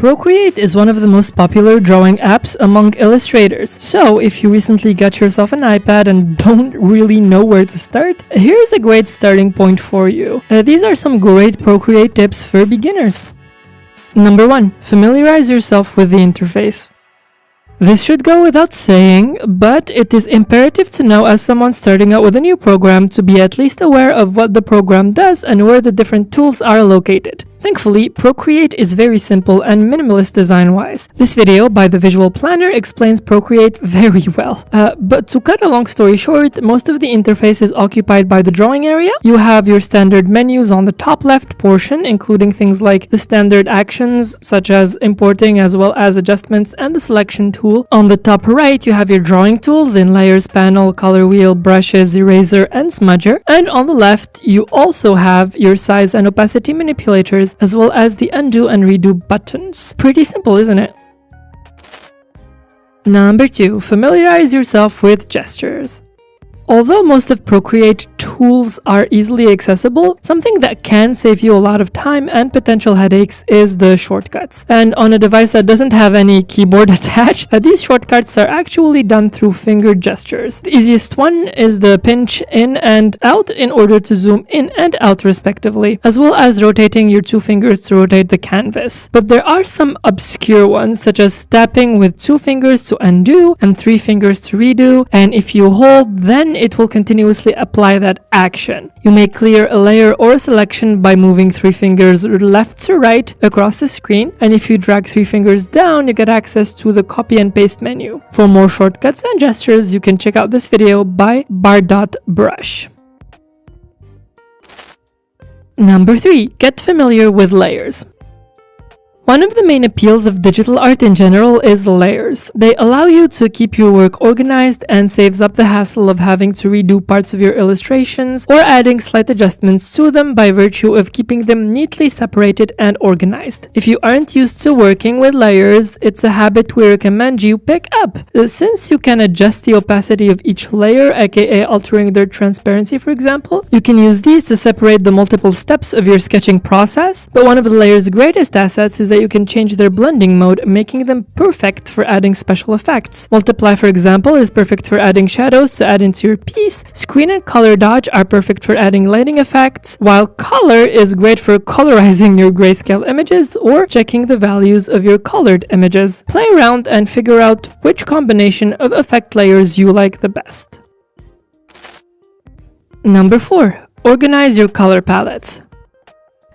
Procreate is one of the most popular drawing apps among illustrators, so if you recently got yourself an iPad and don't really know where to start, here's a great starting point for you. These are some great Procreate tips for beginners. Number 1. Familiarize yourself with the interface. This should go without saying, but it is imperative to know as someone starting out with a new program to be at least aware of what the program does and where the different tools are located. Thankfully, Procreate is very simple and minimalist design-wise. This video by the Visual Planner explains Procreate very well. But to cut a long story short, most of the interface is occupied by the drawing area. You have your standard menus on the top left portion, including things like the standard actions, such as importing as well as adjustments and the selection tool. On the top right, you have your drawing tools in Layers panel, Color Wheel, Brushes, Eraser, and Smudger. And on the left, you also have your size and opacity manipulators, as well as the undo and redo buttons. Pretty simple, isn't it? Number 2. Familiarize yourself with gestures. Although most of Procreate tools are easily accessible, something that can save you a lot of time and potential headaches is the shortcuts. And on a device that doesn't have any keyboard attached, these shortcuts are actually done through finger gestures. The easiest one is the pinch in and out in order to zoom in and out respectively, as well as rotating your 2 fingers to rotate the canvas. But there are some obscure ones, such as tapping with 2 fingers to undo and 3 fingers to redo, and if you hold, then it will continuously apply that action. You may clear a layer or a selection by moving 3 fingers left to right across the screen, and if you drag 3 fingers down, you get access to the copy and paste menu. For more shortcuts and gestures, you can check out this video by bar.brush. Number 3. Get familiar with layers. One of the main appeals of digital art in general is layers. They allow you to keep your work organized and saves up the hassle of having to redo parts of your illustrations or adding slight adjustments to them by virtue of keeping them neatly separated and organized. If you aren't used to working with layers, it's a habit we recommend you pick up. Since you can adjust the opacity of each layer, aka altering their transparency for example, you can use these to separate the multiple steps of your sketching process. But one of the layer's greatest assets is that you can change their blending mode, making them perfect for adding special effects. Multiply, for example, is perfect for adding shadows to add into your piece. Screen and color dodge are perfect for adding lighting effects, while color is great for colorizing your grayscale images or checking the values of your colored images. Play around and figure out which combination of effect layers you like the best. Number 4. Organize your color palettes.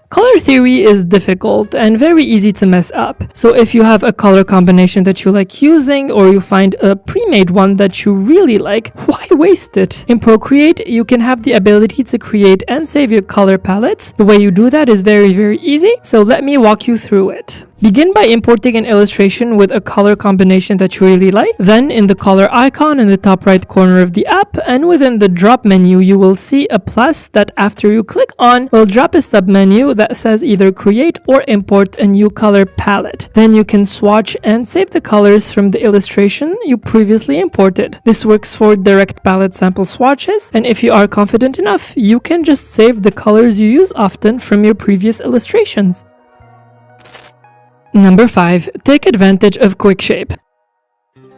Color theory is difficult and very easy to mess up, so if you have a color combination that you like using or you find a pre-made one that you really like, why waste it? In Procreate, you can have the ability to create and save your color palettes. The way you do that is very easy, so let me walk you through it. Begin by importing an illustration with a color combination that you really like. Then in the color icon in the top right corner of the app and within the drop menu, you will see a plus that after you click on will drop a submenu that says either create or import a new color palette. Then you can swatch and save the colors from the illustration you previously imported. This works for direct palette sample swatches, and if you are confident enough, you can just save the colors you use often from your previous illustrations. Number 5. Take advantage of quick shape.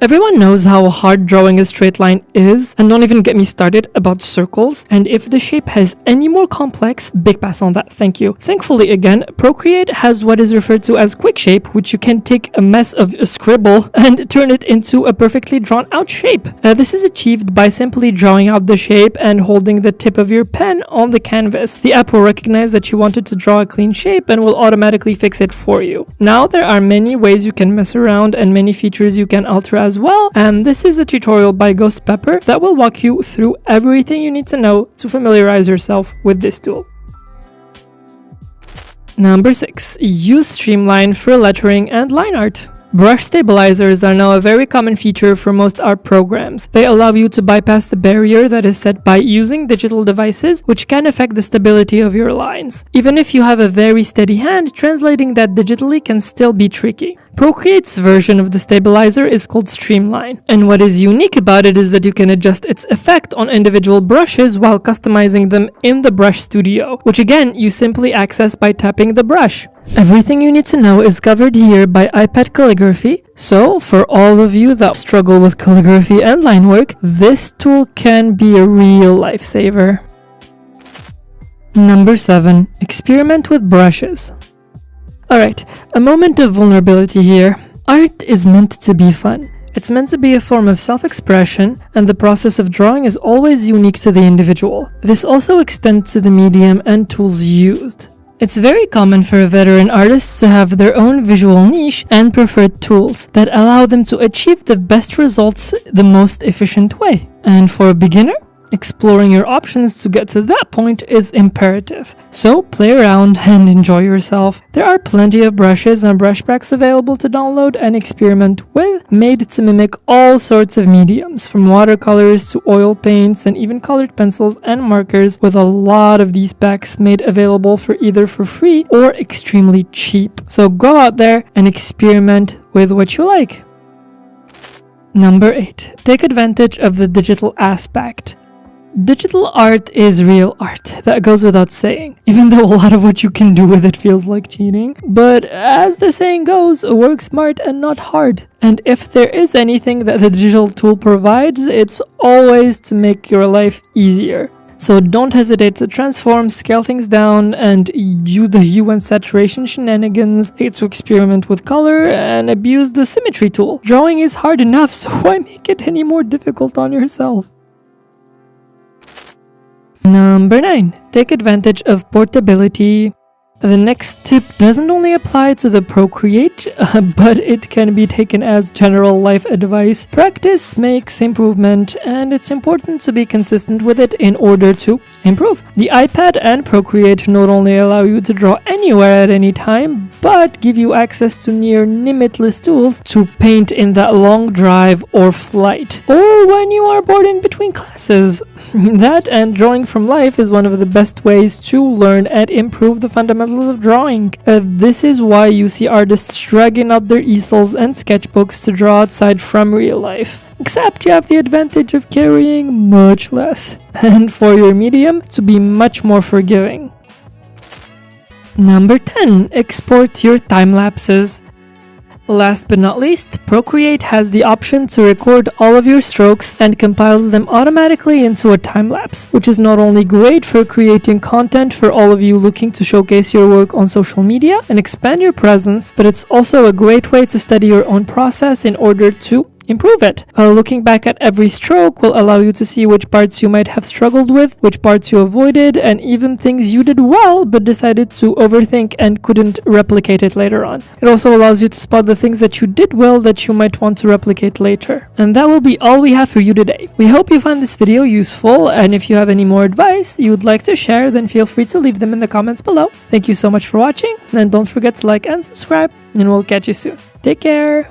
Everyone knows how hard drawing a straight line is, and don't even get me started about circles, and if the shape has any more complex, big pass on that, thank you. Thankfully again, Procreate has what is referred to as quick shape, which you can take a mess of a scribble and turn it into a perfectly drawn out shape. This is achieved by simply drawing out the shape and holding the tip of your pen on the canvas. The app will recognize that you wanted to draw a clean shape and will automatically fix it for you. Now there are many ways you can mess around and many features you can alter as well, and this is a tutorial by Ghost Pepper that will walk you through everything you need to know to familiarize yourself with this tool. Number 6. Use Streamline for lettering and line art. Brush stabilizers are now a very common feature for most art programs. They allow you to bypass the barrier that is set by using digital devices, which can affect the stability of your lines. Even if you have a very steady hand, translating that digitally can still be tricky. Procreate's version of the stabilizer is called Streamline, and what is unique about it is that you can adjust its effect on individual brushes while customizing them in the Brush Studio, which again you simply access by tapping the brush. Everything you need to know is covered here by iPad calligraphy, so for all of you that struggle with calligraphy and line work, this tool can be a real lifesaver. Number 7. Experiment with brushes. Alright, a moment of vulnerability here. Art is meant to be fun. It's meant to be a form of self-expression, and the process of drawing is always unique to the individual. This also extends to the medium and tools used. It's very common for veteran artists to have their own visual niche and preferred tools that allow them to achieve the best results the most efficient way. And for a beginner, exploring your options to get to that point is imperative. So play around and enjoy yourself. There are plenty of brushes and brush packs available to download and experiment with, made to mimic all sorts of mediums, from watercolors to oil paints and even colored pencils and markers, with a lot of these packs made available for either for free or extremely cheap. So go out there and experiment with what you like. Number 8. Take advantage of the digital aspect. Digital art is real art, that goes without saying, even though a lot of what you can do with it feels like cheating. But as the saying goes, work smart and not hard. And if there is anything that the digital tool provides, it's always to make your life easier. So don't hesitate to transform, scale things down, and do the hue and saturation shenanigans, to experiment with color, and abuse the symmetry tool. Drawing is hard enough, so why make it any more difficult on yourself? Number 9. Take advantage of portability. The next tip doesn't only apply to the Procreate, but it can be taken as general life advice. Practice makes improvement, and it's important to be consistent with it in order to improve. The iPad and Procreate not only allow you to draw anywhere at any time, but give you access to near limitless tools to paint in that long drive or flight, or when you are bored in between classes. That and drawing from life is one of the best ways to learn and improve the fundamentals of drawing. This is why you see artists dragging out their easels and sketchbooks to draw outside from real life. Except you have the advantage of carrying much less, and for your medium to be much more forgiving. Number 10. Export your time lapses. Last but not least, Procreate has the option to record all of your strokes and compiles them automatically into a time-lapse, which is not only great for creating content for all of you looking to showcase your work on social media and expand your presence, but it's also a great way to study your own process in order to improve it. Looking back at every stroke will allow you to see which parts you might have struggled with, which parts you avoided, and even things you did well but decided to overthink and couldn't replicate it later on. It also allows you to spot the things that you did well that you might want to replicate later. And that will be all we have for you today. We hope you found this video useful, and if you have any more advice you would like to share, then feel free to leave them in the comments below. Thank you so much for watching, and don't forget to like and subscribe, and we'll catch you soon. Take care!